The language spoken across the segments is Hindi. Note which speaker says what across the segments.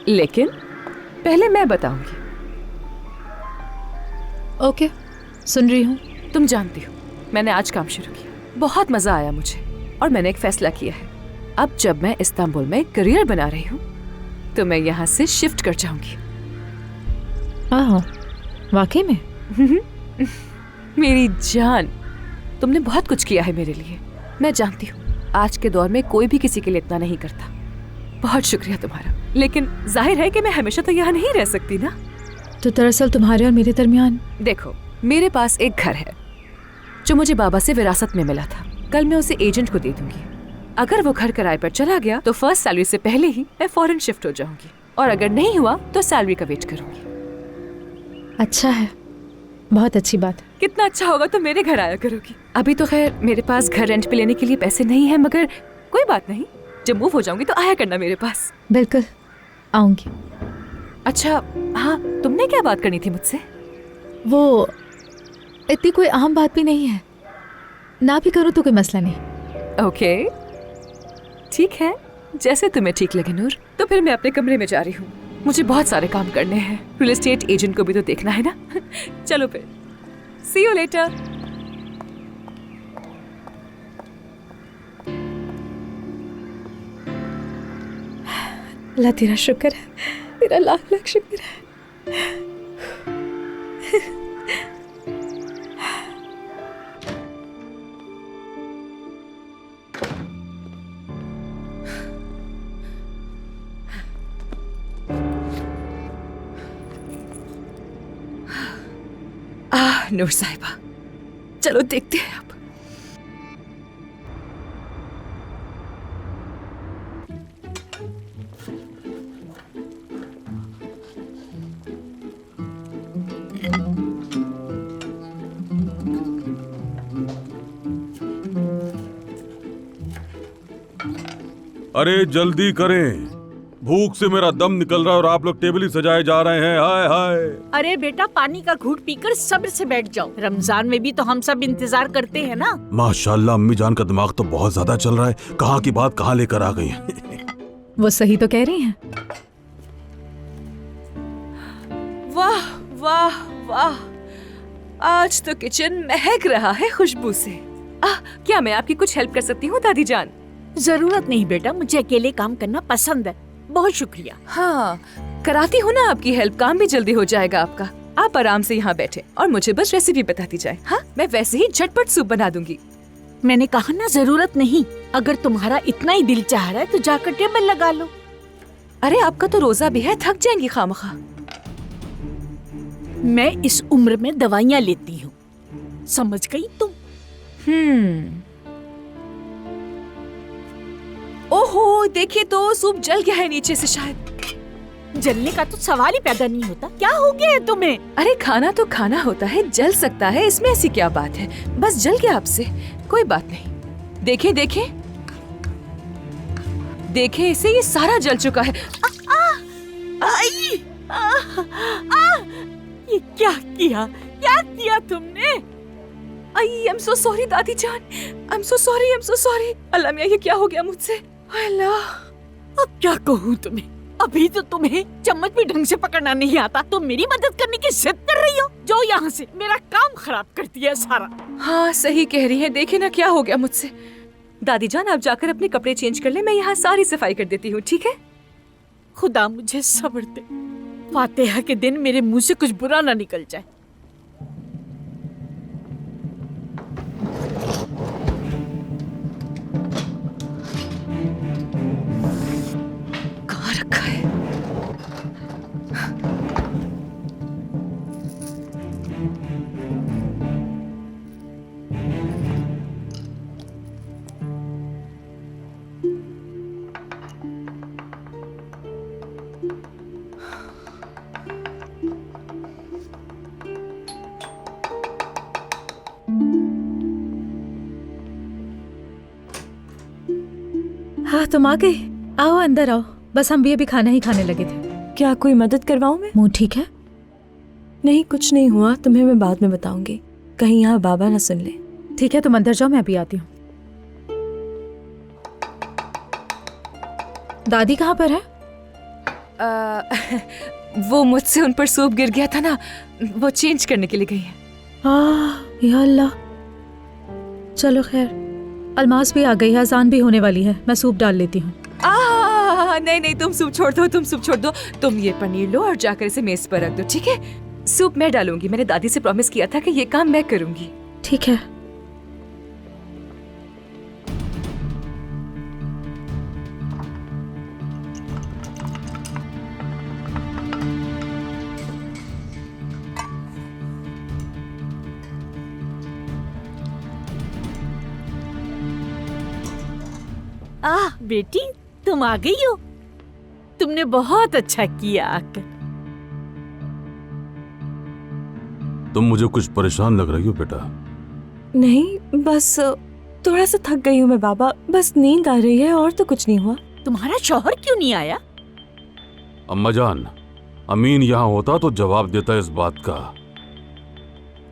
Speaker 1: लेकिन पहले मैं बताऊंगी।
Speaker 2: ओके, सुन रही हूँ।
Speaker 1: तुम जानती हो, मैंने आज काम शुरू किया, बहुत मजा आया मुझे, और मैंने एक फैसला किया है। अब जब मैं इस्तांबुल में करियर बना रही हूँ तो मैं यहाँ से शिफ्ट कर जाऊंगी।
Speaker 2: वाकई में?
Speaker 1: मेरी जान, तुमने बहुत कुछ किया है मेरे लिए। मैं जानती हूँ आज के दौर में कोई भी किसी के लिए इतना नहीं करता। बहुत शुक्रिया तुम्हारा, लेकिन जाहिर है कि मैं हमेशा तो यहाँ नहीं रह सकती ना।
Speaker 2: तो दरअसल तुम्हारे और मेरे दरमियान,
Speaker 1: देखो, मेरे पास एक घर है जो मुझे बाबा से विरासत में मिला था। कल मैं उसे एजेंट को दे दूंगी। अगर वो घर किराए पर चला गया तो फर्स्ट सैलरी से पहले ही मैं फौरन शिफ्ट हो जाऊंगी, और अगर नहीं हुआ तो सैलरी का वेट करूंगी।
Speaker 2: अच्छा है, बहुत अच्छी बात।
Speaker 1: कितना अच्छा होगा तो मेरे घर आया करोगी। अभी तो खैर मेरे पास घर रेंट पे लेने के लिए पैसे नहीं है, मगर कोई बात नहीं, जब मूव हो जाऊंगी तो आया करना मेरे पास।
Speaker 2: बिल्कुल आऊंगी।
Speaker 1: अच्छा हाँ, तुमने क्या बात करनी थी मुझसे?
Speaker 2: वो इतनी कोई अहम बात भी नहीं है, ना भी करूँ तो कोई मसला नहीं।
Speaker 1: ओके ठीक है, जैसे तुम्हें ठीक लगे नूर। तो फिर मैं अपने कमरे में जा रही हूँ, मुझे बहुत सारे काम करने हैं। रियल एस्टेट एजेंट को भी तो देखना है ना। चलो फिर, सी यू लेटर।
Speaker 2: अल्लाह तेरा शुक्र है, तेरा लाख लाख शुक्र है।
Speaker 1: नूर साहिबा, चलो देखते हैं अब।
Speaker 3: अरे जल्दी करें, भूख से मेरा दम निकल रहा है और आप लोग टेबल ही सजाए जा रहे हैं। हाय हाय।
Speaker 4: अरे बेटा, पानी का घूंट पीकर सब्र से बैठ जाओ। रमजान में भी तो हम सब इंतजार करते हैं ना।
Speaker 3: माशाल्लाह, अम्मी जान का दिमाग तो बहुत ज्यादा चल रहा है। कहाँ की बात कहाँ लेकर आ गई।
Speaker 2: वो सही तो कह रही हैं।
Speaker 1: वाह वाह वाह, आज तो किचन महक रहा है खुशबू से। क्या मैं आपकी कुछ हेल्प कर सकती हूँ दादी जान?
Speaker 4: जरूरत नहीं बेटा, मुझे अकेले काम करना पसंद है। बहुत शुक्रिया।
Speaker 1: हाँ, कराती हूँ ना आपकी हेल्प, काम भी जल्दी हो जाएगा आपका। आप आराम से यहाँ बैठे और मुझे बस रेसिपी बताती जाए। हाँ, मैं वैसे ही झटपट सूप बना दूंगी।
Speaker 4: मैंने कहा ना, जरूरत नहीं। अगर तुम्हारा इतना ही दिल चाह रहा है तो जाकर टेबल लगा लो।
Speaker 1: अरे आपका तो रोजा भी है, थक जाएंगी खामखा।
Speaker 4: मैं इस उम्र में दवाइयाँ लेती हूँ, समझ गई तुम?
Speaker 1: ओहो, देखिए तो सूप जल गया है नीचे से। शायद
Speaker 4: जलने का तो सवाल ही पैदा नहीं होता। क्या हो गया है तुम्हें?
Speaker 1: अरे खाना तो खाना होता है, जल सकता है, इसमें ऐसी क्या बात है? बस जल गया आपसे, कोई बात नहीं। देखें देखें देखें इसे, ये सारा जल चुका है।
Speaker 4: ये क्या किया तुमने?
Speaker 1: आई एम सो सॉरी दादी जान, आई एम सो सॉरी। अल्लाह मियाँ, ये क्या हो गया मुझसे? अल्लाह,
Speaker 4: अब क्या कहूँ तुम्हें? अभी तो तुम्हें चम्मच भी ढंग से पकड़ना नहीं आता, तो मेरी मदद करने की जिद कर रही हो। जाओ यहाँ से, मेरा काम खराब कर दिया सारा।
Speaker 1: हाँ सही कह रही है, देखे ना क्या हो गया मुझसे। दादी जान, आप जाकर अपने कपड़े चेंज कर ले, मैं यहाँ सारी सफाई कर देती हूँ, ठीक है?
Speaker 4: खुदा मुझे सब्र दे, फातिहा के दिन मेरे मुंह से कुछ बुरा ना निकल जाए।
Speaker 1: कहाँ रखा है?
Speaker 2: हाँ, तुम आ गई। आओ अंदर आओ, बस हम भी अभी खाना ही खाने लगे थे।
Speaker 5: क्या कोई मदद करवाऊं मैं?
Speaker 2: मुंह ठीक है?
Speaker 5: नहीं, कुछ नहीं हुआ, तुम्हें मैं बाद में बताऊंगी, कहीं यहाँ बाबा ना सुन ले।
Speaker 2: ठीक है, तुम अंदर जाओ, मैं अभी आती हूँ। दादी कहाँ पर है?
Speaker 1: वो मुझसे उन पर सूप गिर गया था ना, वो चेंज करने के लिए गई है।
Speaker 2: या अल्लाह। चलो खैर, अलमास भी आ गई है, अजान भी होने वाली है, मैं सूप डाल लेती हूँ।
Speaker 1: नहीं, तुम सूप छोड़ दो, तुम ये पनीर लो और जाकर इसे मेज पर रख दो, ठीक है? सूप मैं डालूंगी, मैंने दादी से प्रॉमिस किया था कि ये काम मैं करूंगी।
Speaker 2: ठीक है।
Speaker 4: बेटी, तुम आ गई हो। तुमने बहुत अच्छा किया आकर।
Speaker 3: तुम मुझे कुछ परेशान लग रही हो बेटा।
Speaker 5: नहीं, बस थोड़ा सा थक गई हूँ मैं बाबा, बस नींद आ रही है और तो कुछ नहीं हुआ।
Speaker 4: तुम्हारा शौहर क्यों नहीं आया?
Speaker 3: अम्मा जान, अमीन यहाँ होता तो जवाब देता इस बात का।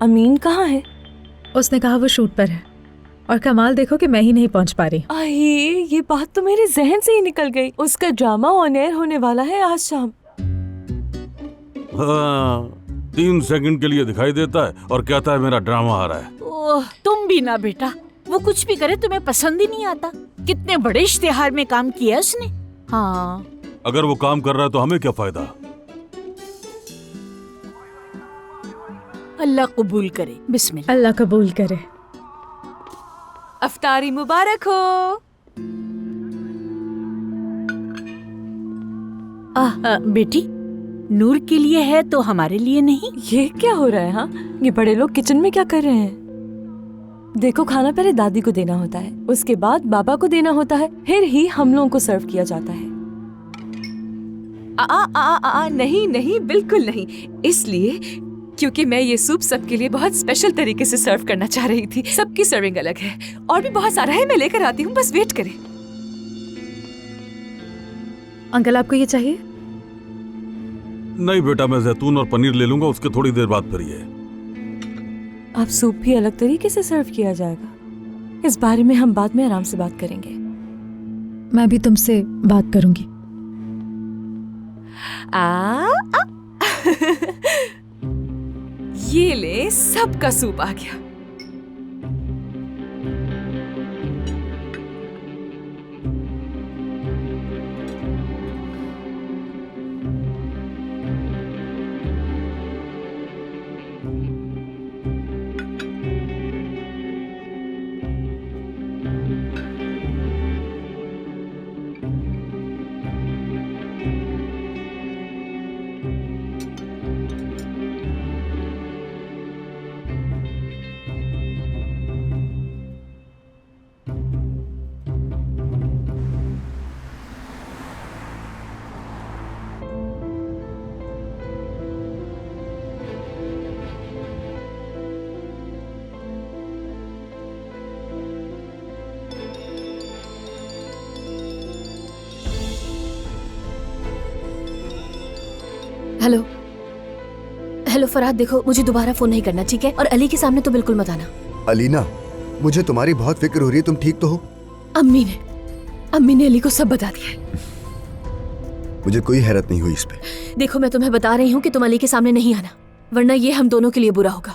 Speaker 5: अमीन कहाँ है?
Speaker 2: उसने कहा वो शूट पर है, और कमाल देखो कि मैं ही नहीं पहुंच पा रही।
Speaker 5: ये बात तो मेरे जहन से ही निकल गई। उसका ड्रामा ऑन एयर होने वाला है आज शाम।
Speaker 3: हाँ, 3 सेकंड के लिए दिखाई देता है और कहता है मेरा ड्रामा आ रहा है।
Speaker 4: ओह, तुम भी ना बेटा, वो कुछ भी करे तुम्हें पसंद ही नहीं आता। कितने बड़े इश्तिहार में काम किया उसने। हाँ,
Speaker 3: अगर वो काम कर रहा है तो हमें क्या फायदा?
Speaker 4: अल्लाह कबूल करे। बिस्मिल्लाह।
Speaker 2: अल्लाह कबूल करे।
Speaker 1: अफ्तारी मुबारक हो।
Speaker 4: बेटी, नूर के लिए है तो हमारे लिए नहीं।
Speaker 5: ये क्या हो रहा है? हाँ, ये बड़े लोग किचन में क्या कर रहे हैं? देखो, खाना पहले दादी को देना होता है, उसके बाद बाबा को देना होता है, फिर ही हम लोगों को सर्व किया जाता है।
Speaker 1: नहीं, बिल्कुल नहीं। इसलिए क्योंकि मैं ये सूप सबके लिए बहुत स्पेशल तरीके से सर्व करना चाह रही थी। सबकी सर्विंग अलग है और भी बहुत सारा है, मैं लेकर आती हूँ, बस वेट करें।
Speaker 2: अंकल, आपको ये चाहिए?
Speaker 3: नहीं बेटा, मैं जैतून और पनीर ले लूंगा, उसके थोड़ी देर बाद फिर ये।
Speaker 5: अब सूप भी अलग तरीके से सर्व किया जाएगा। इस बारे में हम बाद में आराम से बात करेंगे।
Speaker 2: मैं भी तुमसे बात करूंगी।
Speaker 1: ये ले, सबका सूप आ गया।
Speaker 6: हेलो फरहाद, देखो मुझे दोबारा फोन नहीं करना, ठीक है? और अली के सामने तो बिल्कुल मत आना।
Speaker 7: अलीना, मुझे तुम्हारी बहुत फिक्र हो रही है, तुम ठीक तो हो?
Speaker 6: अम्मी ने अली को सब बता दिया है।
Speaker 7: मुझे कोई हैरत नहीं हुई इस पे।
Speaker 6: देखो, मैं तुम्हें बता रही हूँ कि तुम अली के सामने नहीं आना, वरना ये हम दोनों के लिए बुरा होगा।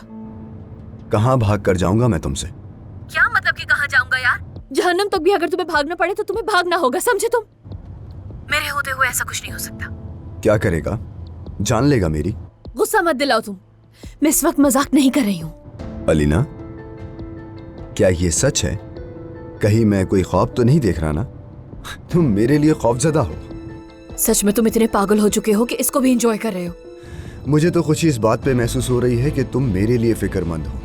Speaker 7: कहाँ भाग कर जाऊंगा मैं तुमसे?
Speaker 6: क्या मतलब कि कहाँ जाऊंगा यार? जहन्नम तक भी अगर तुम्हें भागना पड़े तो तुम्हें भागना होगा, समझे तुम? मेरे होते हुए ऐसा कुछ नहीं हो सकता।
Speaker 7: क्या करेगा? जान लेगा मेरी?
Speaker 6: गुस्सा मत दिलाओ तुम, मैं इस वक्त मजाक नहीं कर रही हूँ।
Speaker 7: अलीना, क्या ये सच है? कहीं मैं कोई ख्वाब तो नहीं देख रहा ना? तुम मेरे लिए खौफजदा हो।
Speaker 6: सच में तुम इतने पागल हो चुके हो कि इसको भी एंजॉय कर रहे हो।
Speaker 7: मुझे तो खुशी इस बात पे महसूस हो रही है कि तुम मेरे लिए फिक्रमंद हो।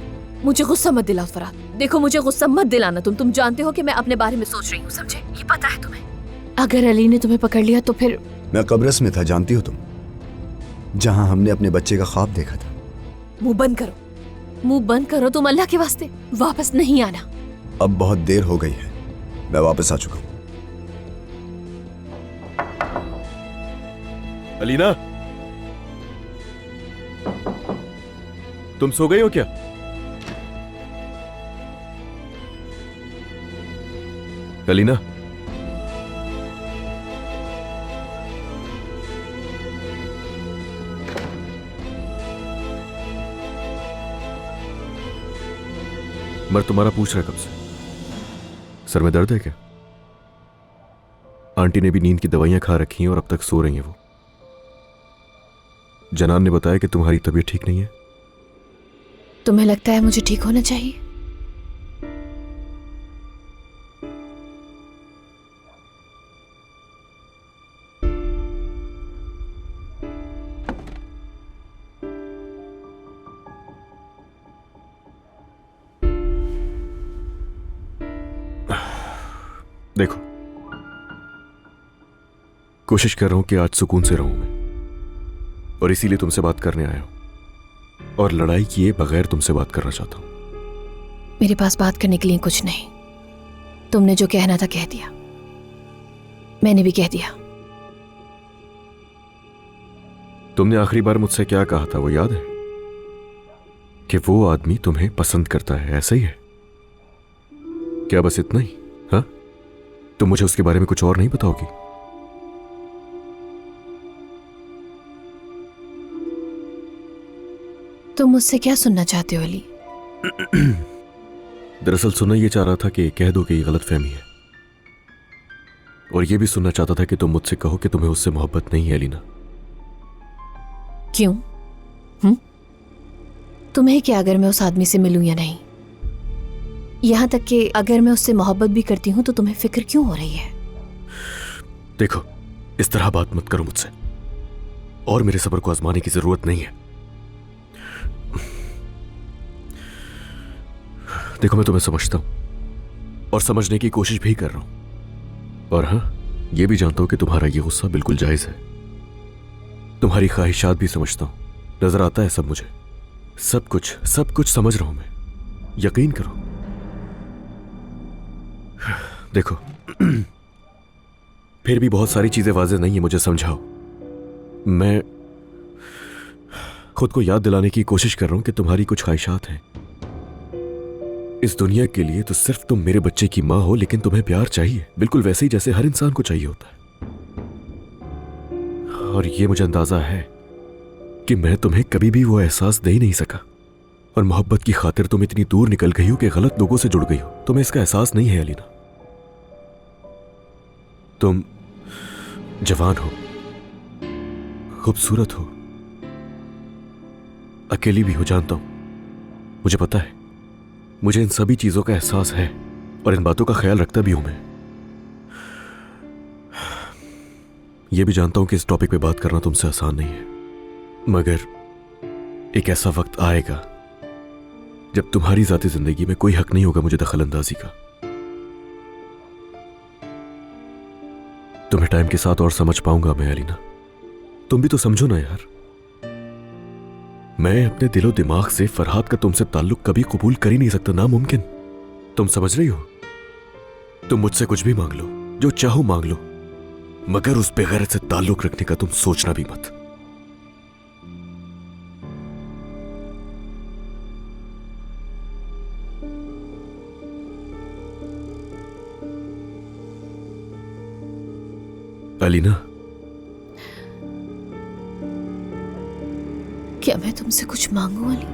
Speaker 6: मुझे गुस्सा मत दिलाओ फरहाद। देखो, मुझे गुस्सा मत दिलाना। तुम जानते हो कि मैं अपने बारे में सोच रही हूँ, समझे? ये पता है तुम्हें। अगर अली ने तुम्हें पकड़ लिया तो फिर।
Speaker 7: मैं कब्रस में था, जानती हो तुम, जहां हमने अपने बच्चे का ख्वाब देखा था।
Speaker 6: मुंह बंद करो, मुंह बंद करो तुम, अल्लाह के वास्ते वापस नहीं आना।
Speaker 7: अब बहुत देर हो गई है, मैं वापस आ चुका हूं।
Speaker 8: अलीना, तुम सो गई हो क्या? अलीना, मर तुम्हारा पूछ रहा है कब से? सर में दर्द है क्या? आंटी ने भी नींद की दवाइयां खा रखी हैं और अब तक सो रही हैं वो। जनान ने बताया कि तुम्हारी तबीयत ठीक नहीं है।
Speaker 6: तुम्हें लगता है मुझे ठीक होना चाहिए?
Speaker 8: देखो, कोशिश कर रहा हूं कि आज सुकून से रहूं मैं, और इसीलिए तुमसे बात करने आया हूं, और लड़ाई किए बगैर तुमसे बात करना चाहता हूं।
Speaker 6: मेरे पास बात करने के लिए कुछ नहीं। तुमने जो कहना था कह दिया, मैंने भी कह दिया।
Speaker 8: तुमने आखिरी बार मुझसे क्या कहा था वो याद है? कि वो आदमी तुम्हें पसंद करता है, ऐसा ही है क्या? बस इतना ही? हाँ, तुम मुझे उसके बारे में कुछ और नहीं बताओगी?
Speaker 6: तुम मुझसे क्या सुनना चाहते हो अली?
Speaker 8: दरअसल सुनना ये चाह रहा था कि कह दो कि ये गलतफहमी है, और ये भी सुनना चाहता था कि तुम मुझसे कहो कि तुम्हें उससे मोहब्बत नहीं है अलीना।
Speaker 6: क्यों? तुम्हें क्या अगर मैं उस आदमी से मिलूं या नहीं? यहां तक कि अगर मैं उससे मोहब्बत भी करती हूं तो तुम्हें फिक्र क्यों हो रही है?
Speaker 8: देखो, इस तरह बात मत करो मुझसे, और मेरे सब्र को आजमाने की जरूरत नहीं है। देखो, मैं तुम्हें समझता हूं और समझने की कोशिश भी कर रहा हूं, और हां, यह भी जानता हूं कि तुम्हारा यह गुस्सा बिल्कुल जायज है। तुम्हारी ख्वाहिशात भी समझता हूं, नजर आता है सब मुझे। सब कुछ समझ रहा हूं मैं, यकीन करो। देखो, फिर भी बहुत सारी चीजें वाज़ेह नहीं है, मुझे समझाओ। मैं खुद को याद दिलाने की कोशिश कर रहा हूं कि तुम्हारी कुछ ख्वाहिशात हैं। इस दुनिया के लिए तो सिर्फ तुम मेरे बच्चे की मां हो, लेकिन तुम्हें प्यार चाहिए, बिल्कुल वैसे ही जैसे हर इंसान को चाहिए होता है। और ये मुझे अंदाजा है कि मैं तुम्हें कभी भी वो एहसास दे ही नहीं सका, और मोहब्बत की खातिर तुम इतनी दूर निकल गई हो कि गलत लोगों से जुड़ गई हो। तुम्हें इसका एहसास नहीं है अलीना। तुम जवान हो, खूबसूरत हो, अकेली भी हो, जानता हूं, मुझे पता है। मुझे इन सभी चीजों का एहसास है और इन बातों का ख्याल रखता भी हूं मैं। यह भी जानता हूं कि इस टॉपिक पे बात करना तुमसे आसान नहीं है, मगर एक ऐसा वक्त आएगा जब तुम्हारी जाती जिंदगी में कोई हक नहीं होगा मुझे दखल अंदाजी का। तुम्हें टाइम के साथ और समझ पाऊंगा मैं अलीना। तुम भी तो समझो ना यार, मैं अपने दिलो दिमाग से फरहाद का तुमसे ताल्लुक कभी कबूल कर ही नहीं सकता, नामुमकिन। तुम समझ रही हो? तुम मुझसे कुछ भी मांग लो, जो चाहो मांग लो, मगर उस बेगैरत से ताल्लुक रखने का तुम सोचना भी मत। अलीना,
Speaker 6: क्या मैं तुमसे कुछ मांगू अली?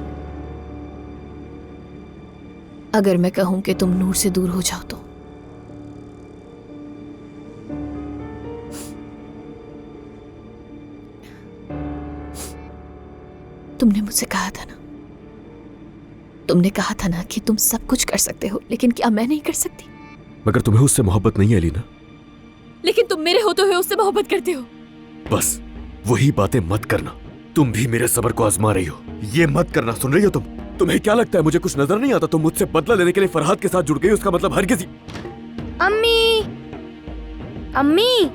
Speaker 6: अगर मैं कहूं कि तुम नूर से दूर हो जाओ तो? तुमने मुझसे कहा था ना, तुमने कहा था ना कि तुम सब कुछ कर सकते हो, लेकिन क्या मैं नहीं कर सकती?
Speaker 8: मगर तुम्हें उससे मोहब्बत नहीं है अलीना।
Speaker 6: लेकिन तुम मेरे होते हुए उससे मोहब्बत करते हो।
Speaker 8: बस वही बातें मत करना। तुम भी मेरे सब्र को आजमा रही हो, ये मत करना। सुन रही हो तुम? तुम्हें क्या लगता है मुझे कुछ नजर नहीं आता? तुम मुझसे बदला लेने के लिए फरहाद के साथ जुड़ गई, उसका मतलब हर किसी।
Speaker 9: अम्मी, अम्मी,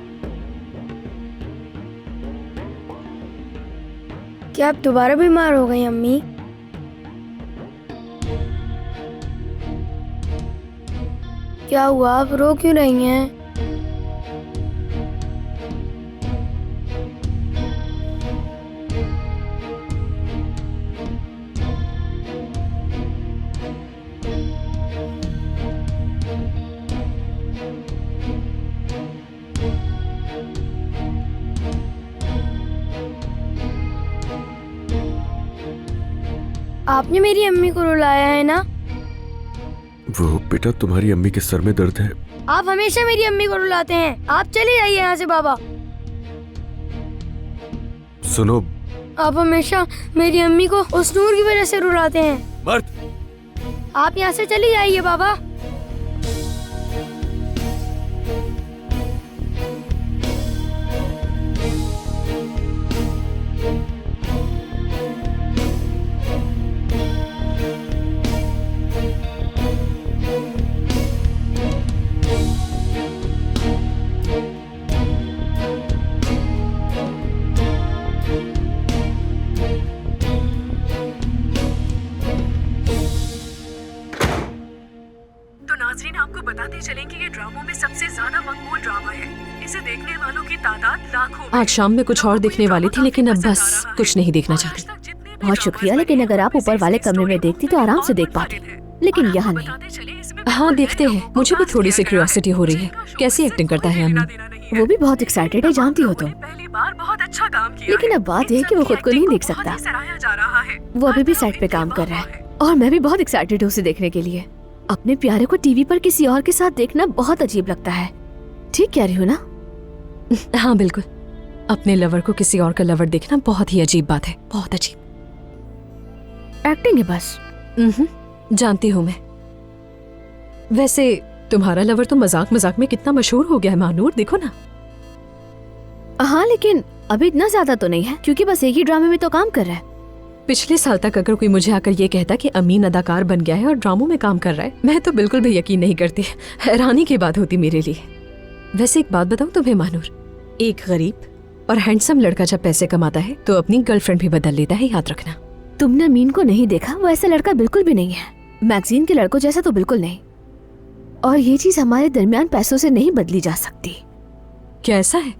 Speaker 9: क्या आप दोबारा बीमार हो गई अम्मी? क्या हुआ, आप रो क्यों रही हैं? आपने मेरी अम्मी को रुलाया है ना?
Speaker 8: वो बेटा तुम्हारी अम्मी के सर में दर्द है।
Speaker 9: आप हमेशा मेरी अम्मी को रुलाते हैं। आप चले जाइए यहाँ से बाबा।
Speaker 8: सुनो,
Speaker 9: आप हमेशा मेरी अम्मी को उस नूर की वजह से रुलाते हैं।
Speaker 8: मर्द,
Speaker 9: आप यहाँ से चले जाइए बाबा।
Speaker 1: नाज़रीन, आपको बताते चलें कि ये ड्रामों में सबसे ज्यादा मकबूल ड्रामा है। इसे देखने वालों की तादाद लाखों में।
Speaker 5: आज शाम में कुछ और देखने वाली थी, लेकिन अब बस कुछ नहीं देखना चाहती।
Speaker 6: बहुत शुक्रिया, लेकिन अगर आप ऊपर वाले कमरे में देखती तो आराम से देख पाती, लेकिन यहाँ नहीं।
Speaker 5: हाँ देखते हैं, मुझे भी थोड़ी सी क्यूरियोसिटी हो रही है। कैसी एक्टिंग करता है अम्मी?
Speaker 6: वो भी बहुत एक्साइटेड है, जानती हो तो।
Speaker 1: पहली बार बहुत अच्छा काम किया
Speaker 6: लेकिन अब बात यह है कि वो खुद को नहीं देख सकता।
Speaker 1: सराहा जा रहा है।
Speaker 6: वो अभी भी साइड पे काम कर रहा है और मैं भी बहुत एक्साइटेड हूँ उसे देखने के लिए। अपने प्यारे को टीवी पर किसी और के साथ देखना बहुत अजीब लगता है। ठीक कह रही हो ना?
Speaker 5: हाँ बिल्कुल, अपने लवर को किसी और का लवर देखना बहुत ही अजीब बात है, बहुत अजीब।
Speaker 6: एक्टिंग है बस।
Speaker 5: जानती हूँ मैं। वैसे तुम्हारा लवर तो मजाक मजाक में कितना मशहूर हो गया है महानूर, देखो ना।
Speaker 6: हाँ, लेकिन अभी इतना ज्यादा तो नहीं है, क्योंकि बस एक ही ड्रामे में तो काम कर रहा है।
Speaker 5: पिछले साल तक अगर कोई मुझे आकर ये कहता कि अमीन अदाकार बन गया है और ड्रामों में काम कर रहा है, मैं तो बिल्कुल भी यकीन नहीं करती। हैरानी की बात होती मेरे लिए। वैसे एक बात बताऊं तुम्हें महानूर, एक गरीब और हैंडसम लड़का जब पैसे कमाता है तो अपनी गर्लफ्रेंड भी बदल लेता है, याद रखना।
Speaker 6: तुमने अमीन को नहीं देखा, वो ऐसा लड़का बिल्कुल भी नहीं है। मैगजीन के लड़कों जैसा तो बिल्कुल नहीं। और ये चीज हमारे दरमियान पैसों से नहीं बदली जा सकती।
Speaker 5: क्या ऐसा है?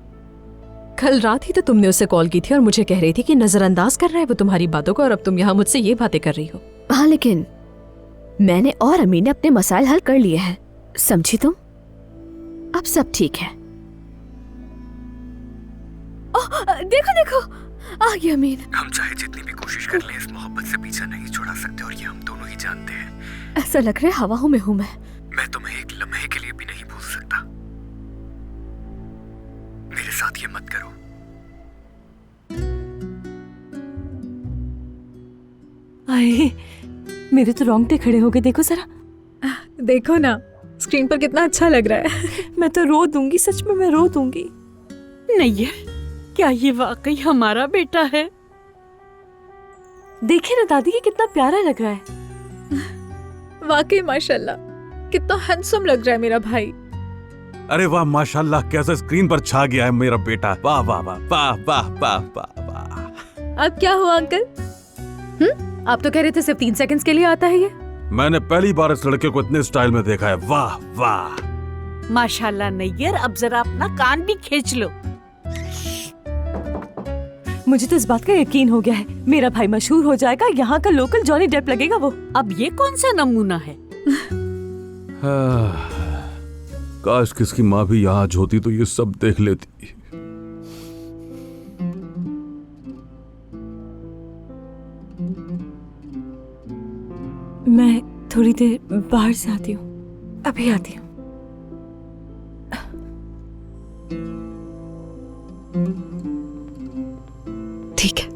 Speaker 5: कल रात ही तो तुमने उसे कॉल की थी और मुझे कह रही थी कि नजरअंदाज कर रहा है वो तुम्हारी बातों को, और अब तुम यहाँ मुझसे ये बातें कर रही हो।
Speaker 6: हाँ, लेकिन मैंने और अमीन ने अपने मसाइल हल कर लिए हैं, समझी तुम? अब सब ठीक है। देखो देखो, आ गया अमीन।
Speaker 8: हम चाहे जितनी भी कोशिश कर लें, इस मोहब्बत से पीछा नहीं छुड़ा सकते, और ये हम दोनों ही जानते हैं।
Speaker 6: ऐसा लग रहा है हवाओं में हूँ
Speaker 8: मैं तुम्हें एक लम्हे के लिए भी नहीं भूल सकता। मेरे साथ ये मत करो।
Speaker 5: आए, मेरे तो रोंगटे खड़े हो गए। देखो जरा,
Speaker 2: देखो ना स्क्रीन पर कितना अच्छा लग रहा है।
Speaker 5: मैं तो रो दूंगी, सच में मैं रो दूंगी।
Speaker 4: नहीं है, क्या ये वाकई हमारा बेटा है?
Speaker 5: देखे ना दादी, ये कितना प्यारा लग रहा है।
Speaker 2: वाकई माशाल्लाह, कितना हैंडसम लग रहा है मेरा भाई।
Speaker 3: अरे वाह माशाल्लाह, कैसे स्क्रीन पर छा गया है मेरा बेटा। वाह वाह वाह वाह वाह वाह वाह वाह।
Speaker 2: अब क्या हुआ अंकल?
Speaker 1: आप तो कह रहे थे सिर्फ 3 सेकंड्स के लिए आता है ये।
Speaker 3: मैंने पहली बार इस लड़के को इतने स्टाइल में देखा है। वाह वाह
Speaker 4: माशाल्लाह नैयर, अब जरा अपना कान भी खींच लो।
Speaker 5: मुझे तो इस बात का यकीन हो गया है, मेरा भाई मशहूर हो जाएगा, यहाँ का लोकल जॉनी डेप लगेगा वो।
Speaker 4: अब ये कौन सा नमूना है?
Speaker 3: काश किसकी माँ भी यहाँ आज होती तो ये सब देख लेती।
Speaker 5: मैं थोड़ी देर बाहर से आती हूँ, अभी आती हूँ। ठीक है।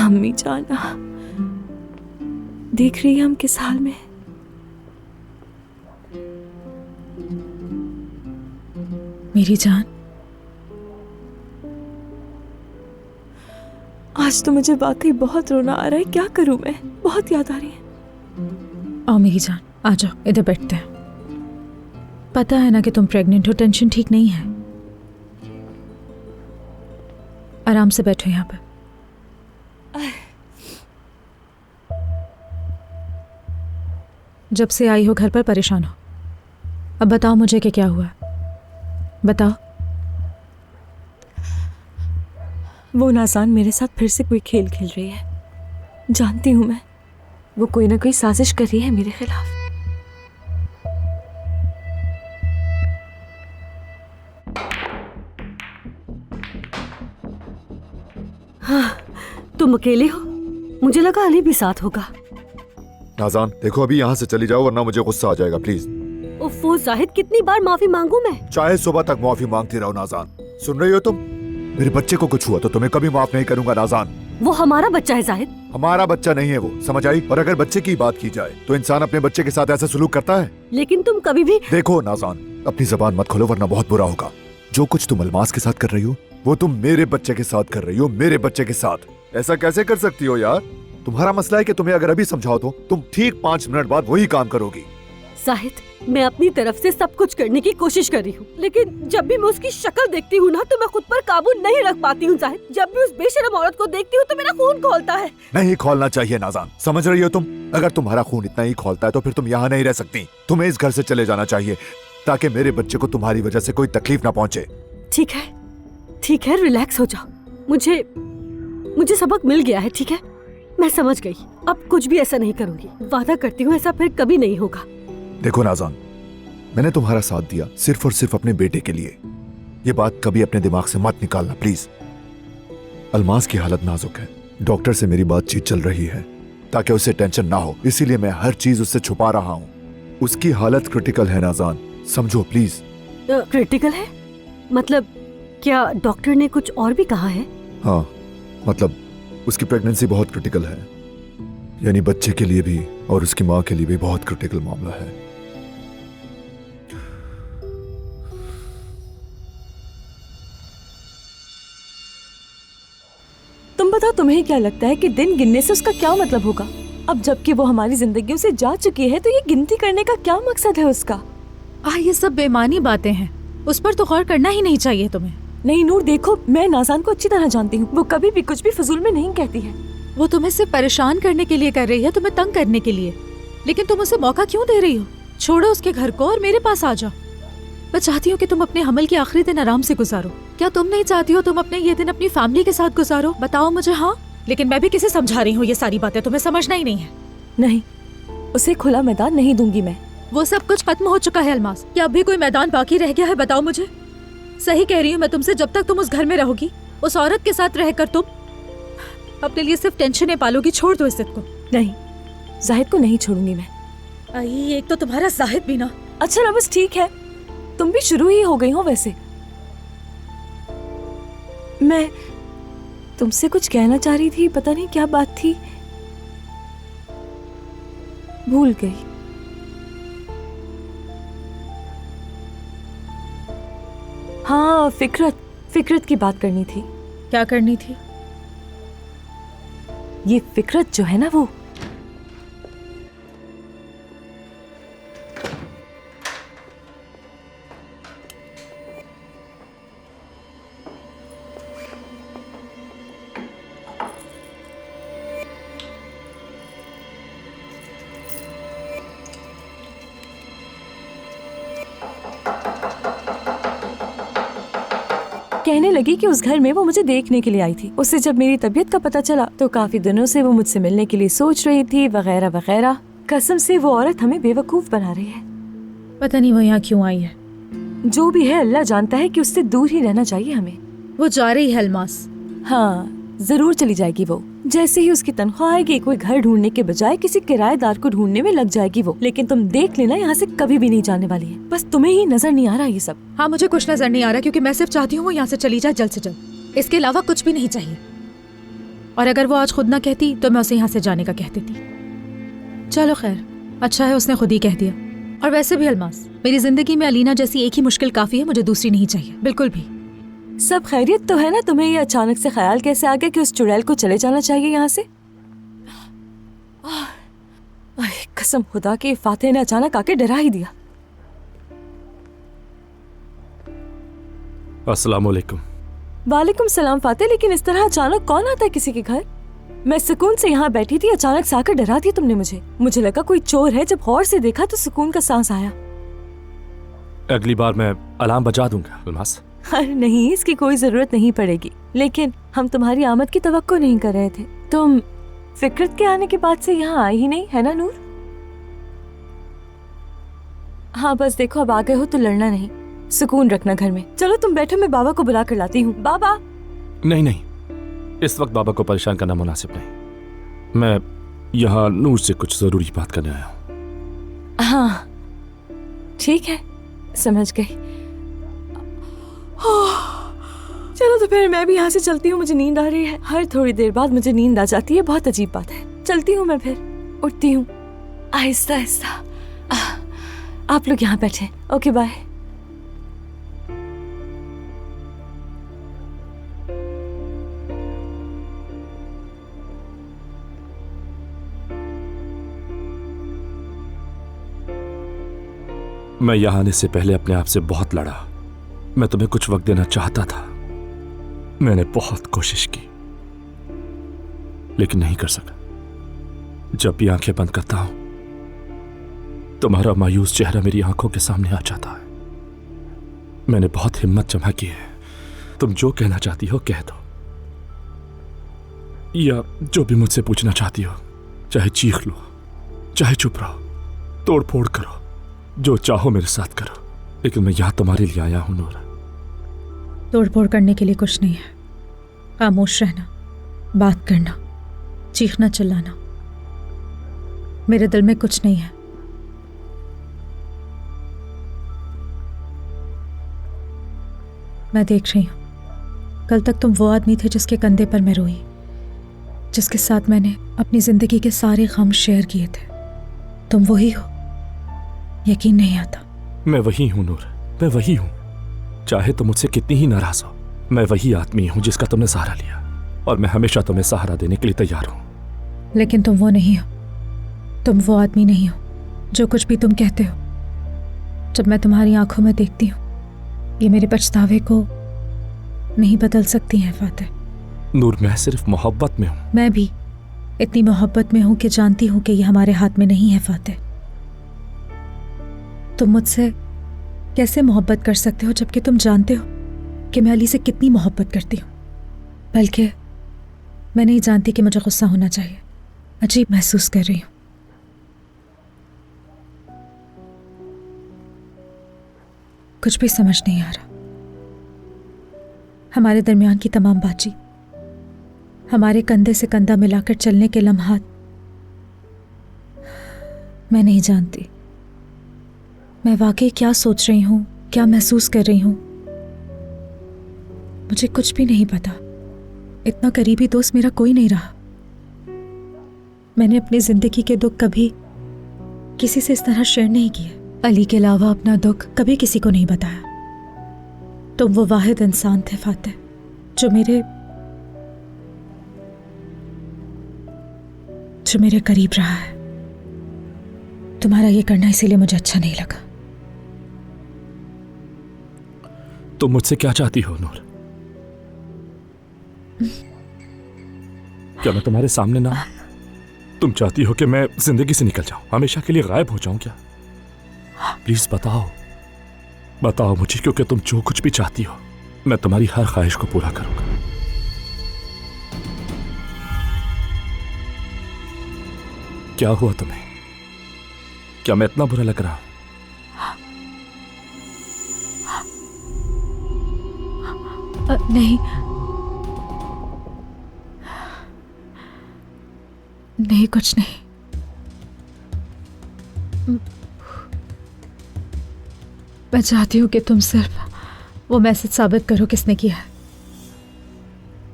Speaker 5: अम्मी जाना देख रही है हम किस हाल में।
Speaker 2: मेरी जान,
Speaker 5: आज तो मुझे वाकई बहुत रोना आ रहा है। क्या करूं मैं, बहुत याद आ रही है।
Speaker 2: आओ मेरी जान, आ जाओ, इधर बैठते हैं। पता है ना कि तुम प्रेग्नेंट हो, टेंशन ठीक नहीं है। आराम से बैठो यहाँ पर। जब से आई हो घर पर परेशान हो। अब बताओ मुझे कि क्या हुआ, बताओ।
Speaker 6: वो नाज़ान मेरे साथ फिर से कोई खेल खेल रही है। जानती हूँ मैं, वो कोई ना कोई साजिश कर रही है मेरे खिलाफ।
Speaker 4: हाँ, तुम अकेले हो? मुझे लगा अली भी साथ होगा।
Speaker 10: नाज़ान देखो, अभी यहाँ से चली जाओ वरना मुझे गुस्सा आ जाएगा प्लीज।
Speaker 4: उफ़ो जाहिद, कितनी बार माफी मांगू मैं?
Speaker 10: चाहे सुबह तक माफी मांगती रहो नाज़ान। सुन रही हो तुम? मेरे बच्चे को कुछ हुआ तो तुम्हें कभी माफ नहीं करूंगा नाज़ान।
Speaker 4: वो हमारा बच्चा है जाहिद।
Speaker 10: हमारा बच्चा नहीं है वो, समझ आई? और अगर बच्चे की बात की जाए तो इंसान अपने बच्चे के साथ ऐसा सलूक करता है?
Speaker 4: लेकिन तुम कभी भी
Speaker 10: देखो नाज़ान, अपनी जबान मत खोलो वरना बहुत बुरा होगा। जो कुछ तुम अल्मास के साथ कर रही हो वो तुम मेरे बच्चे के साथ कर रही हो, मेरे बच्चे के साथ। ऐसा कैसे कर सकती हो यार? तुम्हारा मसला है कि तुम्हें अगर अभी समझाओ तो तुम ठीक 5 मिनट बाद वही काम करोगी।
Speaker 4: जाहिद, मैं अपनी तरफ से सब कुछ करने की कोशिश कर रही हूँ, लेकिन जब भी मैं उसकी शक्ल देखती हूँ ना तो मैं खुद पर काबू नहीं रख पाती हूँ जाहिद। जब भी उस बेशरम औरत को देखती हूँ तो मेरा खून खौलता है।
Speaker 10: नहीं खोलना चाहिए नाज़ान, समझ रही हो तुम? अगर तुम्हारा खून इतना ही खौलता है तो फिर तुम यहाँ नहीं रह सकती। तुम्हें इस घर से चले जाना चाहिए ताकि मेरे बच्चे को तुम्हारी वजह से कोई तकलीफ ना पहुँचे।
Speaker 4: ठीक है, रिलैक्स हो जाओ। मुझे सबक मिल गया है, ठीक है? मैं समझ गई, अब कुछ भी ऐसा नहीं करूंगी। वादा करती हूँ ऐसा फिर कभी नहीं होगा।
Speaker 10: देखो नाज़ान, मैंने तुम्हारा साथ दिया सिर्फ और सिर्फ अपने बेटे के लिए। ये बात कभी अपने दिमाग से मत निकालना प्लीज। अल्मास की हालत नाजुक है, डॉक्टर से मेरी बातचीत चल रही है ताकि उसे टेंशन ना हो, इसीलिए मैं हर चीज उससे छुपा रहा हूँ। उसकी हालत क्रिटिकल है नाज़ान, समझो प्लीज।
Speaker 4: क्रिटिकल है मतलब क्या डॉक्टर ने कुछ और भी कहा है?
Speaker 10: हाँ, मतलब उसकी प्रेगनेंसी बहुत क्रिटिकल है, यानी बच्चे के लिए भी और उसकी माँ के लिए भी बहुत क्रिटिकल मामला है।
Speaker 6: तुम बताओ, तुम्हें क्या लगता है कि दिन गिनने से उसका क्या मतलब होगा? अब जबकि वो हमारी जिंदगियों से जा चुकी है तो ये गिनती करने का क्या मकसद है उसका?
Speaker 2: ये सब बेमानी बातें हैं, उस पर तो गौर करना ही नहीं चाहिए तुम्हें।
Speaker 6: नहीं नूर, देखो मैं नाज़ान को अच्छी तरह जानती हूँ, वो कभी भी कुछ भी फजूल में नहीं कहती है।
Speaker 2: वो तुम्हें सिर्फ परेशान करने के लिए कर रही है, तुम्हें तंग करने के लिए, लेकिन तुम उसे मौका क्यों दे रही हो? छोड़ो उसके घर को और मेरे पास आ जाओ। मैं चाहती हूँ कि तुम अपने हमल के आखिरी दिन आराम से गुजारो। क्या तुम नहीं चाहती हो तुम अपने ये दिन अपनी फैमिली के साथ गुजारो? बताओ मुझे। हाँ, लेकिन मैं भी किसे समझा रही हूँ ये सारी बातें, तुम्हें समझना ही नहीं है।
Speaker 6: नहीं, उसे खुला मैदान नहीं दूंगी मैं।
Speaker 2: वो सब कुछ खत्म हो चुका है अल्मास, क्या अभी कोई मैदान बाकी रह गया है? बताओ मुझे। सही कह रही हूँ मैं तुमसे, जब तक तुम उस घर में रहोगी, उस औरत के साथ रहकर तुम अपने लिए सिर्फ टेंशन पालोगी। छोड़ दो इस जिद को।
Speaker 6: नहीं, जाहिद को नहीं छोड़ूंगी मैं।
Speaker 2: एक तो तुम्हारा जाहिद भी ना।
Speaker 6: अच्छा ना, बस ठीक है, तुम भी शुरू ही हो गई हो। वैसे मैं तुमसे कुछ कहना चाह रही थी, पता नहीं क्या बात थी, भूल गई। हाँ, फिक्रत की बात करनी थी।
Speaker 2: क्या करनी थी?
Speaker 6: ये फिक्रत जो है ना, वो कहने लगी कि उस घर में वो मुझे देखने के लिए आई थी। उससे जब मेरी तबीयत का पता चला तो काफी दिनों से वो मुझसे मिलने के लिए सोच रही थी, वगैरह वगैरह। कसम से वो औरत हमें बेवकूफ बना रही है।
Speaker 2: पता नहीं वो यहाँ क्यों आई है।
Speaker 6: जो भी है अल्लाह जानता है कि उससे दूर ही रहना चाहिए हमें।
Speaker 2: वो जा रही है अल्मास।
Speaker 6: हाँ, जरूर चली जाएगी वो। जैसे ही उसकी तनख्वाह आएगी, कोई घर ढूंढने के बजाय किसी किराएदार को ढूंढने में लग जाएगी वो। लेकिन तुम देख लेना, यहाँ से कभी भी नहीं जाने वाली है। बस तुम्हें ही नजर नहीं आ रहा ये सब।
Speaker 2: हाँ, मुझे कुछ नजर नहीं आ रहा, क्योंकि मैं सिर्फ चाहती हूँ वो यहाँ से चली जाए जल्द से जल्द। इसके अलावा कुछ भी नहीं चाहिए। और अगर वो आज खुद ना कहती तो मैं उसे यहाँ से जाने का कह देती। चलो खैर, अच्छा है उसने खुद ही कह दिया। और वैसे भी अल्मास, मेरी जिंदगी में अलीना जैसी एक ही मुश्किल काफी है, मुझे दूसरी नहीं चाहिए बिल्कुल भी।
Speaker 6: सब खैरियत तो है ना? तुम्हें ये अचानक से ख्याल कैसे आ गया कि उस चुड़ैल को चले जाना चाहिए यहाँ से? कसम खुदा की, फातिह ने अचानक आके डरा ही दिया।
Speaker 11: अस्सलाम वालेकुम।
Speaker 6: वालेकुम सलाम फातिह, लेकिन इस तरह अचानक कौन आता है किसी के घर? मैं सुकून से यहाँ बैठी थी, अचानक से आकर डरा दिया तुमने मुझे। मुझे लगा कोई चोर है। जब गौर से देखा तो सुकून का सांस आया।
Speaker 11: अगली बार मैं अलार्म बजा दूंगा अल्मास।
Speaker 6: अरे नहीं, इसकी कोई जरूरत नहीं पड़ेगी, लेकिन हम तुम्हारी आमद की तवक्को नहीं कर रहे थे। तुम फिक्रत के आने के बाद से यहाँ आई ही नहीं, है ना नूर? हाँ बस देखो, अब आ गए हो तो लड़ना नहीं, सुकून रखना घर में। चलो तुम बैठो, मैं बाबा को बुला कर लाती हूँ। बाबा।
Speaker 11: नहीं नहीं, इस वक्त बाबा को परेशान करना मुनासिब नहीं। मैं यहाँ नूर से कुछ जरूरी बात करने आया हूँ।
Speaker 6: हाँ ठीक है, समझ गई। चलो तो फिर मैं भी यहाँ से चलती हूँ, मुझे नींद आ रही है। हर थोड़ी देर बाद मुझे नींद आ जाती है, बहुत अजीब बात है। चलती हूँ मैं, फिर उठती हूँ आहिस्ता आहिस्ता। आप लोग यहाँ बैठे। Okay bye.
Speaker 11: मैं यहाँ आने से पहले अपने आप से बहुत लड़ा। मैं तुम्हें कुछ वक्त देना चाहता था, मैंने बहुत कोशिश की, लेकिन नहीं कर सका। जब भी आंखें बंद करता हूं, तुम्हारा मायूस चेहरा मेरी आंखों के सामने आ जाता है। मैंने बहुत हिम्मत जमा की है, तुम जो कहना चाहती हो कह दो, या जो भी मुझसे पूछना चाहती हो, चाहे चीख लो, चाहे चुप रहो, तोड़ फोड़ करो, जो चाहो मेरे साथ करो, लेकिन मैं यहां तुम्हारे लिए आया हूं नूर।
Speaker 2: तोड़फोड़ करने के लिए कुछ नहीं है। खामोश रहना, बात करना, चीखना चिल्लाना, मेरे दिल में कुछ नहीं है। मैं देख रही हूं, कल तक तुम वो आदमी थे जिसके कंधे पर मैं रोई, जिसके साथ मैंने अपनी जिंदगी के सारे गम शेयर किए थे। तुम वही हो, यकीन नहीं आता।
Speaker 11: मैं वही हूं नूर, मैं वही हूं। चाहे तुम मुझसे कितनी ही नाराज हो, मैं वही आदमी हूं जिसका तुमने सहारा लिया, और मैं हमेशा तुम्हें सहारा देने के लिए तैयार हूं।
Speaker 2: लेकिन तुम वो नहीं हो, तुम वो आदमी नहीं हो जो कुछ भी तुम कहते हो। जब मैं तुम्हारी आंखों में देखती हूँ, ये मेरे पछतावे को नहीं बदल सकती हैं फातिह।
Speaker 11: नूर, मैं सिर्फ मोहब्बत में हूं।
Speaker 2: मैं भी इतनी मोहब्बत में हूं कि जानती हूं कि ये हमारे हाथ में नहीं है फातिह। तुम मुझसे कैसे मोहब्बत कर सकते हो जबकि तुम जानते हो कि मैं अली से कितनी मोहब्बत करती हूँ। बल्कि मैं नहीं जानती कि मुझे गुस्सा होना चाहिए, अजीब महसूस कर रही हूँ। कुछ भी समझ नहीं आ रहा। हमारे दरमियान की तमाम बातचीत, हमारे कंधे से कंधा मिलाकर चलने के लम्हात, मैं नहीं जानती मैं वाकई क्या सोच रही हूँ, क्या महसूस कर रही हूँ। मुझे कुछ भी नहीं पता। इतना करीबी दोस्त मेरा कोई नहीं रहा। मैंने अपनी जिंदगी के दुख कभी किसी से इस तरह शेयर नहीं किए। अली के अलावा अपना दुख कभी किसी को नहीं बताया। तुम वो वाहिद इंसान थे फातिह जो मेरे करीब रहा है। तुम्हारा ये करना इसीलिए मुझे अच्छा नहीं लगा।
Speaker 11: तुम मुझसे क्या चाहती हो नूर? क्या मैं तुम्हारे सामने ना? तुम चाहती हो कि मैं जिंदगी से निकल जाऊं, हमेशा के लिए गायब हो जाऊं क्या? प्लीज बताओ, बताओ मुझे, क्योंकि तुम जो कुछ भी चाहती हो मैं तुम्हारी हर ख्वाहिश को पूरा करूंगा। क्या हुआ तुम्हें? क्या मैं इतना बुरा लग रहा हूं?
Speaker 2: नहीं, नहीं, कुछ नहीं। मैं चाहती हूँ कि तुम सिर्फ वो मैसेज साबित करो किसने किया है।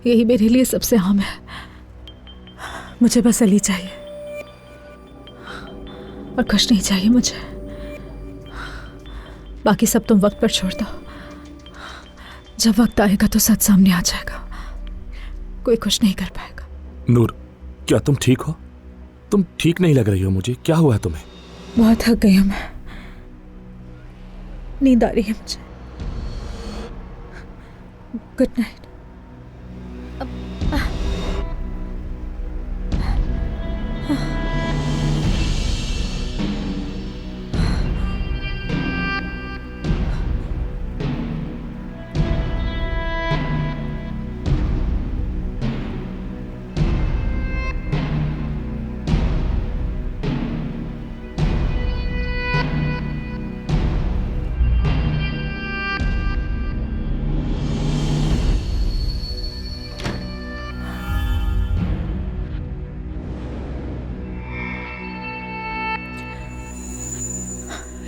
Speaker 2: यही मेरे लिए सबसे अहम है। मुझे बस अली चाहिए और कुछ नहीं चाहिए मुझे। बाकी सब तुम वक्त पर छोड़ दो। जब वक्त आएगा तो सच सामने आ जाएगा। कोई कुछ नहीं कर पाएगा।
Speaker 11: नूर, क्या तुम ठीक हो? तुम ठीक नहीं लग रही हो मुझे। क्या हुआ है तुम्हें?
Speaker 2: बहुत थक गई हूं मैं। नींद आ रही है मुझे। Good night.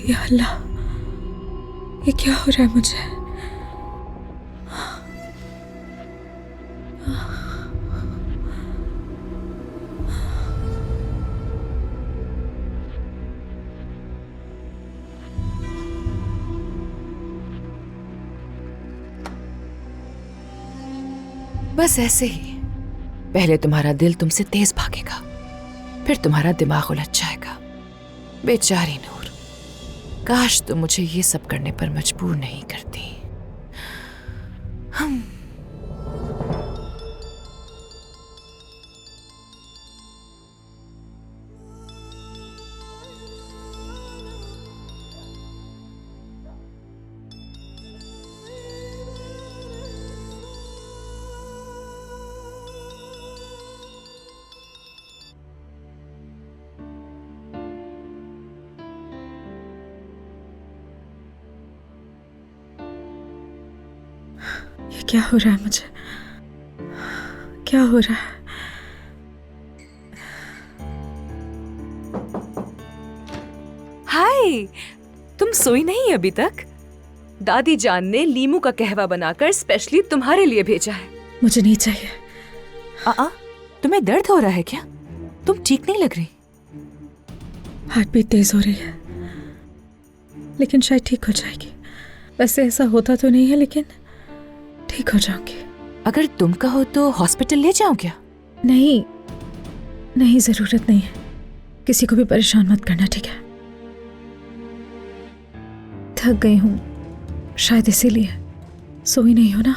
Speaker 2: या अल्लाह, ये क्या हो रहा है मुझे?
Speaker 1: बस ऐसे ही पहले तुम्हारा दिल तुमसे तेज भागेगा, फिर तुम्हारा दिमाग उलझ जाएगा। बेचारी नूर, काश तुम मुझे ये सब करने पर मजबूर नहीं करती।
Speaker 2: ये क्या हो रहा है मुझे? क्या हो रहा है?
Speaker 1: हाय, तुम सोई नहीं अभी तक? दादी जान ने लीमू का कहवा बनाकर स्पेशली तुम्हारे लिए भेजा है।
Speaker 2: मुझे नहीं चाहिए।
Speaker 1: तुम्हें दर्द हो रहा है क्या? तुम ठीक नहीं लग रही।
Speaker 2: हार्ट बीट तेज हो रही है, लेकिन शायद ठीक हो जाएगी। वैसे ऐसा होता तो नहीं है, लेकिन ठीक हो जाऊंगी।
Speaker 1: अगर तुम कहो तो हॉस्पिटल ले जाऊं क्या?
Speaker 2: नहीं नहीं, जरूरत नहीं है। किसी को भी परेशान मत करना, ठीक है? थक गई हूँ शायद, इसीलिए सोई नहीं हो ना।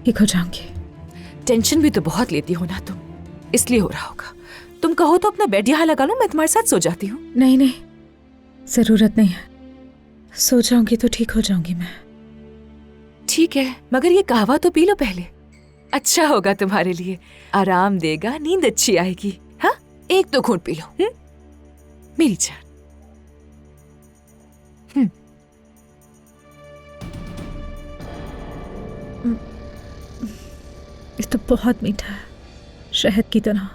Speaker 2: ठीक हो जाऊंगी।
Speaker 1: टेंशन भी तो बहुत लेती हो ना तुम, इसलिए हो रहा होगा। तुम कहो तो अपना बेड यहाँ लगा लो, मैं तुम्हारे साथ सो जाती हूँ।
Speaker 2: नहीं नहीं, जरूरत नहीं है। सो जाऊंगी तो ठीक हो जाऊंगी मैं।
Speaker 1: ठीक है, मगर ये कहवा तो पी लो पहले। अच्छा होगा तुम्हारे लिए, आराम देगा, नींद अच्छी आएगी। हाँ, एक तो घूंट पी लो। मेरी जान।
Speaker 2: ये तो बहुत मीठा है, शहद की तरह।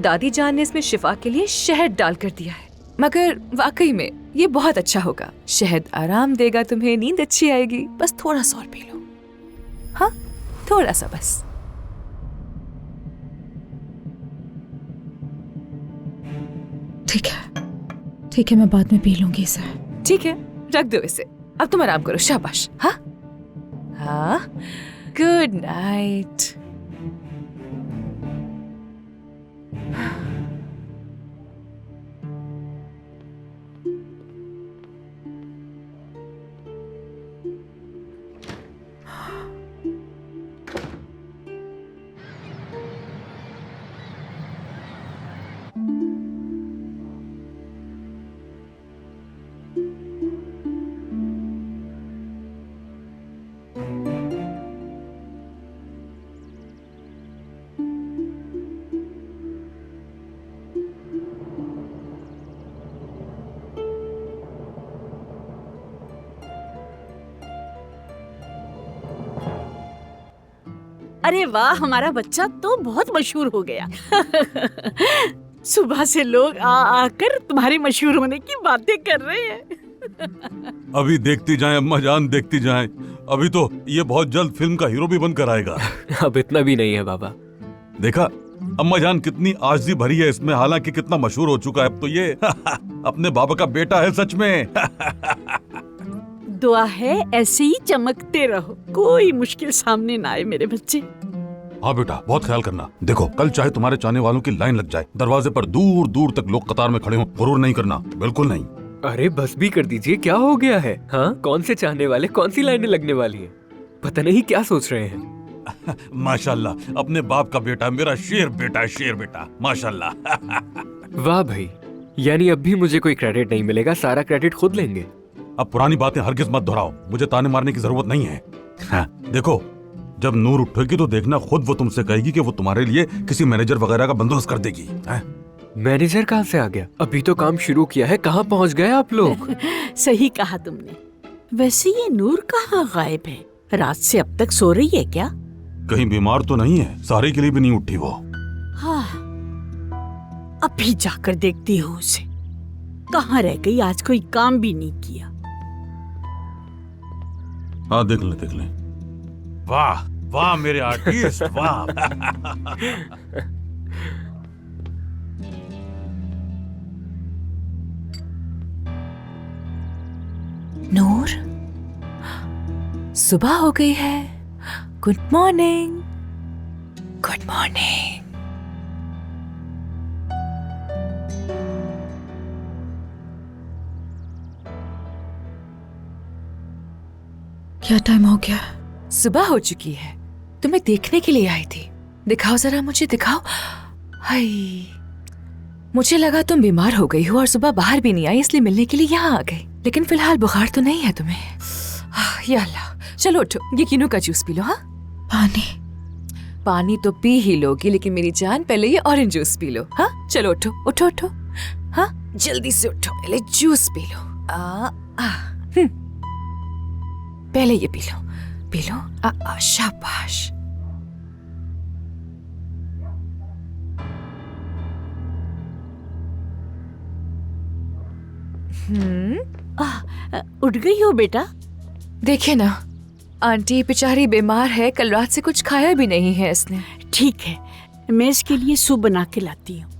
Speaker 1: दादी जान ने इसमें शिफा के लिए शहद डाल कर दिया है, मगर वाकई में ये बहुत अच्छा होगा। शहद आराम देगा तुम्हें, नींद अच्छी आएगी। बस थोड़ा सा और पी लो। हाँ, थोड़ा सा बस।
Speaker 2: ठीक है, मैं बाद में पी लूंगी इसे।
Speaker 1: ठीक है, रख दो इसे। अब तुम आराम करो, शाबाश। हाँ हाँ, गुड नाइट।
Speaker 4: अरे वाह, हमारा बच्चा तो बहुत मशहूर हो गया। सुबह से लोग आकर तुम्हारे मशहूर होने की बातें कर रहे हैं।
Speaker 3: अभी देखती जाएं अम्मा जान, देखती जाएं। अभी तो ये बहुत जल्द फिल्म का हीरो भी बनकर आएगा।
Speaker 8: अब इतना भी नहीं है बाबा।
Speaker 3: देखा अम्मा जान कितनी आजिज़ी भरी है इसमें, हालांकि कितना मशहूर हो चुका है अब तो ये। अपने बाबा का बेटा है सच में।
Speaker 4: दुआ है ऐसे ही चमकते रहो, कोई मुश्किल सामने ना आए मेरे बच्चे।
Speaker 3: हाँ बेटा, बहुत ख्याल करना। देखो कल चाहे तुम्हारे चाहने वालों की लाइन लग जाए, दरवाजे पर दूर दूर तक लोग कतार में खड़े हों, गुरूर नहीं करना, बिल्कुल नहीं।
Speaker 8: अरे बस भी कर दीजिए, क्या हो गया है? हाँ, कौन से चाहने वाले, कौन सी लाइनें लगने वाली हैं? पता नहीं क्या सोच रहे हैं।
Speaker 3: माशाल्लाह, अपने बाप का बेटा, मेरा शेर बेटा है, शेर बेटा, माशाल्लाह।
Speaker 8: वाह भाई, यानी अब भी मुझे कोई क्रेडिट नहीं मिलेगा, सारा क्रेडिट खुद लेंगे।
Speaker 3: अब पुरानी बातें हरगिज मत दोहराओ, मुझे ताने मारने की जरूरत नहीं है। हाँ, देखो जब नूर उठेगी तो देखना खुद वो तुमसे कहेगी कि वो तुम्हारे लिए किसी मैनेजर वगैरह का बंदोबस्त कर देगी।
Speaker 8: मैनेजर कहाँ से आ गया? अभी तो काम शुरू किया है, कहाँ पहुँच गए आप लोग?
Speaker 4: सही कहा तुमने। वैसे ये नूर कहाँ गायब है? रात से अब तक सो रही है क्या?
Speaker 3: कहीं बीमार तो नहीं है? सारे के लिए भी नहीं उठी वो।
Speaker 4: हाँ, अभी जाकर देखती हूँ उसे। कहाँ रह गई? आज कोई काम भी नहीं किया।
Speaker 3: हाँ देख ले। वाह वाह मेरे आर्टिस्ट, वाह।
Speaker 1: नूर, सुबह हो गई है। Good morning. Good morning.
Speaker 2: क्या टाइम हो गया?
Speaker 1: सुबह हो चुकी है। तुम्हें देखने के लिए आई थी। दिखाओ जरा मुझे, दिखाओ। हाय, मुझे लगा तुम बीमार हो गई हो और सुबह बाहर भी नहीं आई, इसलिए मिलने के लिए यहाँ आ गई। लेकिन फिलहाल बुखार तो नहीं है तुम्हें। या अल्लाह, चलो उठो, ये किनू का जूस पी लो। हाँ, पानी तो पी ही लोगी, लेकिन मेरी जान पहले ये ऑरेंज जूस पी लो। हाँ चलो उठो उठो उठो। हाँ जल्दी से उठो, पहले जूस पी लो। पहले ये पी लो, पी लो। शाबाश।
Speaker 4: उठ गई हो बेटा?
Speaker 1: देखिए ना, आंटी बेचारी बीमार है, कल रात से कुछ खाया भी नहीं है इसने।
Speaker 4: ठीक है, मैं इसके लिए सूप बना के लाती हूँ।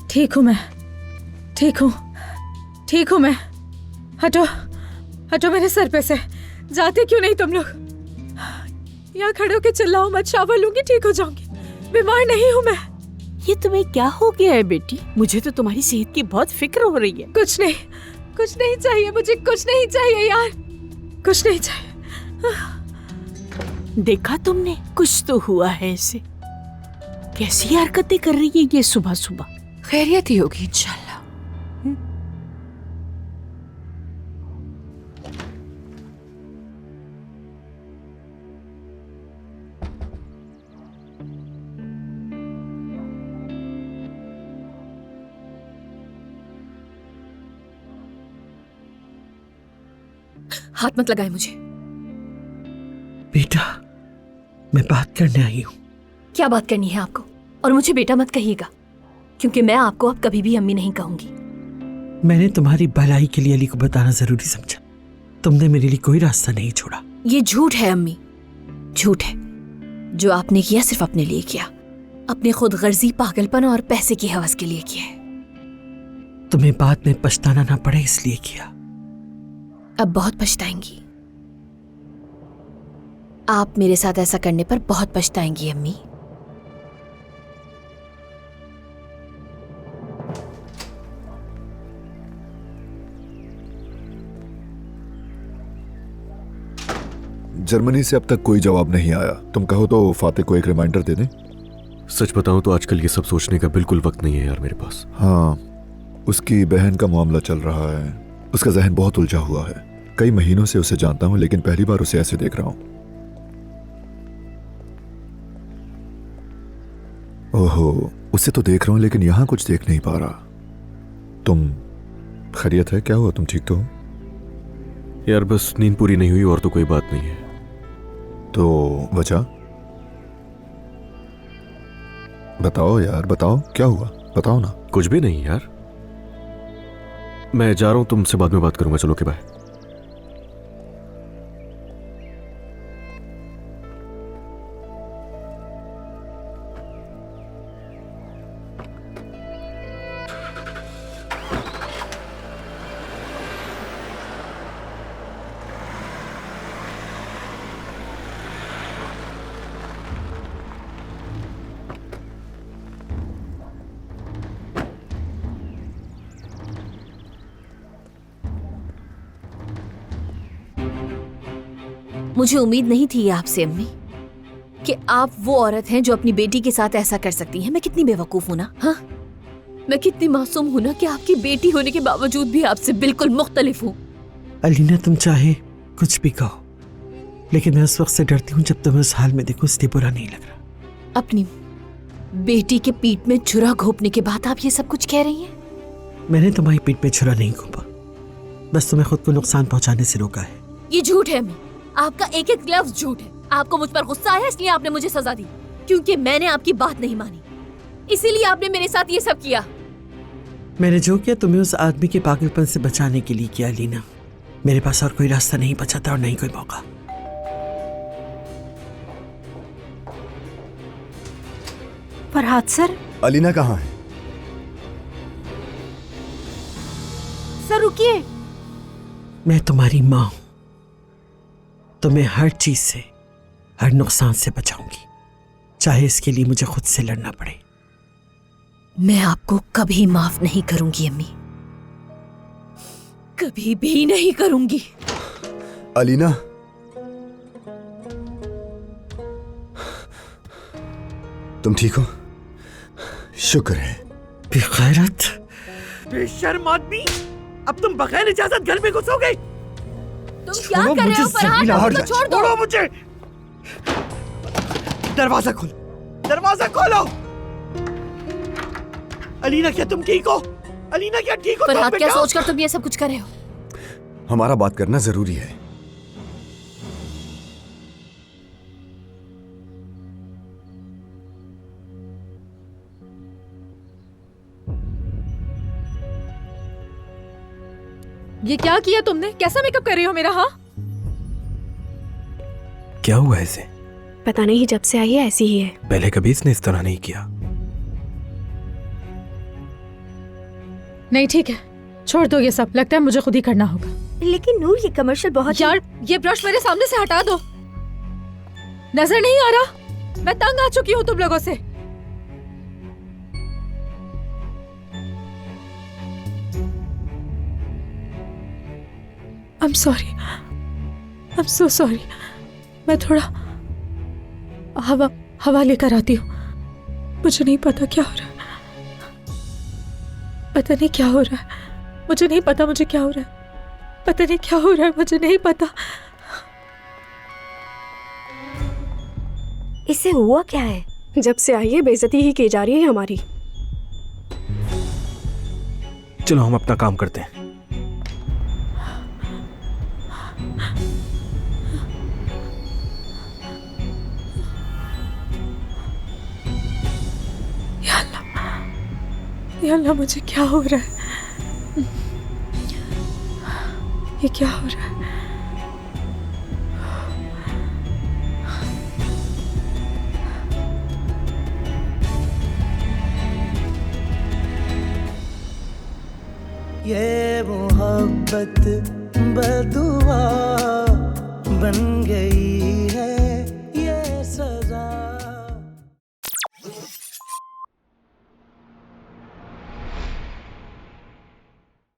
Speaker 2: ठीक हूँ मैं, ठीक हूँ मैं। हटो हटो मेरे सर पे से। जाते क्यों नहीं तुम लोग? यहाँ खड़े होके चिल्लाओ मत, शावर लूंगी, ठीक हो जाऊंगी। बीमार नहीं हूँ मैं।
Speaker 4: ये तुम्हें क्या हो गया है बेटी? मुझे तो तुम्हारी सेहत की बहुत फिक्र हो रही है।
Speaker 2: कुछ नहीं चाहिए मुझे, कुछ नहीं चाहिए यार, कुछ नहीं चाहिए।
Speaker 4: देखा तुमने, कुछ तो हुआ है इसे। कैसी हरकतें कर रही है ये सुबह सुबह।
Speaker 1: खैरियत ही होगी इंशाल्लाह। हाथ मत लगाए मुझे।
Speaker 12: बेटा, मैं बात करने आई हूँ।
Speaker 5: क्या बात करनी है आपको? और मुझे बेटा मत कहिएगा, क्योंकि मैं आपको अब कभी भी अम्मी नहीं कहूंगी।
Speaker 12: मैंने तुम्हारी भलाई के लिए अली को बताना जरूरी समझा। तुमने मेरे लिए कोई रास्ता नहीं छोड़ा।
Speaker 5: ये झूठ है अम्मी, झूठ है। जो आपने किया सिर्फ अपने लिए किया, अपने खुद गर्जी, पागलपन और पैसे की हवस के लिए किया है।
Speaker 12: तुम्हें बाद में पछताना ना पड़े इसलिए किया।
Speaker 5: अब बहुत पछताएंगी आप, मेरे साथ ऐसा करने पर बहुत पछताएंगी अम्मी।
Speaker 10: जर्मनी से अब तक कोई जवाब नहीं आया। तुम कहो तो फातिह को एक रिमाइंडर दे दें।
Speaker 8: सच बताऊं तो आजकल ये सब सोचने का बिल्कुल वक्त नहीं है यार मेरे पास।
Speaker 10: हाँ, उसकी बहन का मामला चल रहा है। उसका जहन बहुत उलझा हुआ है। कई महीनों से उसे जानता हूं, लेकिन पहली बार उसे ऐसे देख रहा हूं। ओहो, उसे तो देख रहा हूं लेकिन यहां कुछ देख नहीं पा रहा। तुम खैरियत है? क्या हुआ? तुम ठीक तो हो?
Speaker 8: यार बस नींद पूरी नहीं हुई और तो कोई बात नहीं है।
Speaker 10: तो वजह बताओ यार, बताओ क्या हुआ, बताओ ना।
Speaker 8: कुछ भी नहीं यार, मैं जा रहा हूं, तुमसे बाद में बात करूंगा। चलो के बाय।
Speaker 5: मुझे उम्मीद नहीं थी आपसे अम्मी कि आप वो औरत हैं जो अपनी बेटी के साथ ऐसा कर सकती हैं। मैं कितनी बेवकूफ हूं ना। हाँ, मैं कितनी मासूम हूं ना कि आपकी बेटी होने के बावजूद भी आपसे बिल्कुल मुख्तलिफ हूं।
Speaker 12: अलीना, तुम चाहे कुछ भी कहो, लेकिन मैं उस वक्त से डरती हूँ जब तुम्हें उस हाल में देखो, इसलिए बुरा नहीं लग रहा।
Speaker 5: अपनी बेटी के पीठ में छुरा घोंपने के बाद आप ये सब कुछ कह रही हैं?
Speaker 12: मैंने तुम्हारी पीठ में छुरा नहीं घोंपा, बस तुम्हें खुद को नुकसान पहुंचाने से रोका है।
Speaker 5: ये झूठ है अम्मी, आपका एक एक लफ्ज झूठ है। आपको मुझ पर गुस्सा आया इसलिए आपने मुझे सजा दी, क्योंकि मैंने आपकी बात नहीं मानी, इसीलिए आपने मेरे साथ ये सब किया।
Speaker 12: मैंने जो किया तुम्हें उस आदमी के पागलपन से बचाने के लिए किया लीना। मेरे पास और कोई रास्ता नहीं बचा था और नहीं कोई मौका।
Speaker 4: फरहाद सर।
Speaker 7: अलीना कहाँ है?
Speaker 4: सर रुकिए।
Speaker 12: मैं तुम्हारी माँ हूं, तुम्हें हर चीज से, हर नुकसान से बचाऊंगी, चाहे इसके लिए मुझे खुद से लड़ना पड़े।
Speaker 5: मैं आपको कभी माफ नहीं करूंगी अम्मी, कभी भी नहीं करूंगी।
Speaker 7: अलीना, तुम ठीक हो? शुक्र है।
Speaker 12: बेगैरत, बेशर्म आदमी, अब तुम बगैर इजाजत घर में घुसोगे?
Speaker 4: तुम क्या कर रहे हो फरहाद? मुझे छोड़ दो।
Speaker 12: छोड़ो मुझे। दरवाजा खोलो, दरवाजा खोलो। अलीना, क्या तुम ठीक हो? अलीना, क्या ठीक हो?
Speaker 5: फरहाद, क्या सोचकर तुम ये सब कुछ कर रहे हो?
Speaker 7: हमारा बात करना जरूरी है।
Speaker 2: ये क्या किया तुमने? कैसा मेकअप कर रही हो मेरा? हाँ,
Speaker 12: क्या हुआ इसे?
Speaker 13: पता नहीं, जब से आई है ऐसी ही है।
Speaker 12: पहले कभी इसने इस तरह नहीं किया।
Speaker 2: नहीं ठीक है, छोड़ दो ये सब। लगता है मुझे खुद ही करना होगा।
Speaker 4: लेकिन नूर, ये कमर्शियल बहुत
Speaker 2: यार, ये ब्रश मेरे सामने से हटा दो। नजर नहीं आ रहा? मैं तंग आ चुकी हूँ तुम लोगों से। I'm sorry. I'm so sorry. मैं थोड़ा हवा लेकर आती हूँ। मुझे नहीं पता क्या हो रहा है। पता नहीं क्या हो रहा है। मुझे नहीं पता मुझे क्या हो रहा है। पता नहीं क्या हो रहा है, मुझे नहीं पता।
Speaker 13: इससे हुआ क्या है? जब से आई है बेइज्जती ही की जा रही है हमारी।
Speaker 12: चलो हम अपना काम करते हैं।
Speaker 2: या अल्लाह, मुझे क्या हो रहा है? ये क्या हो रहा है?
Speaker 14: ये मोहब्बत बदुआ बन गई है।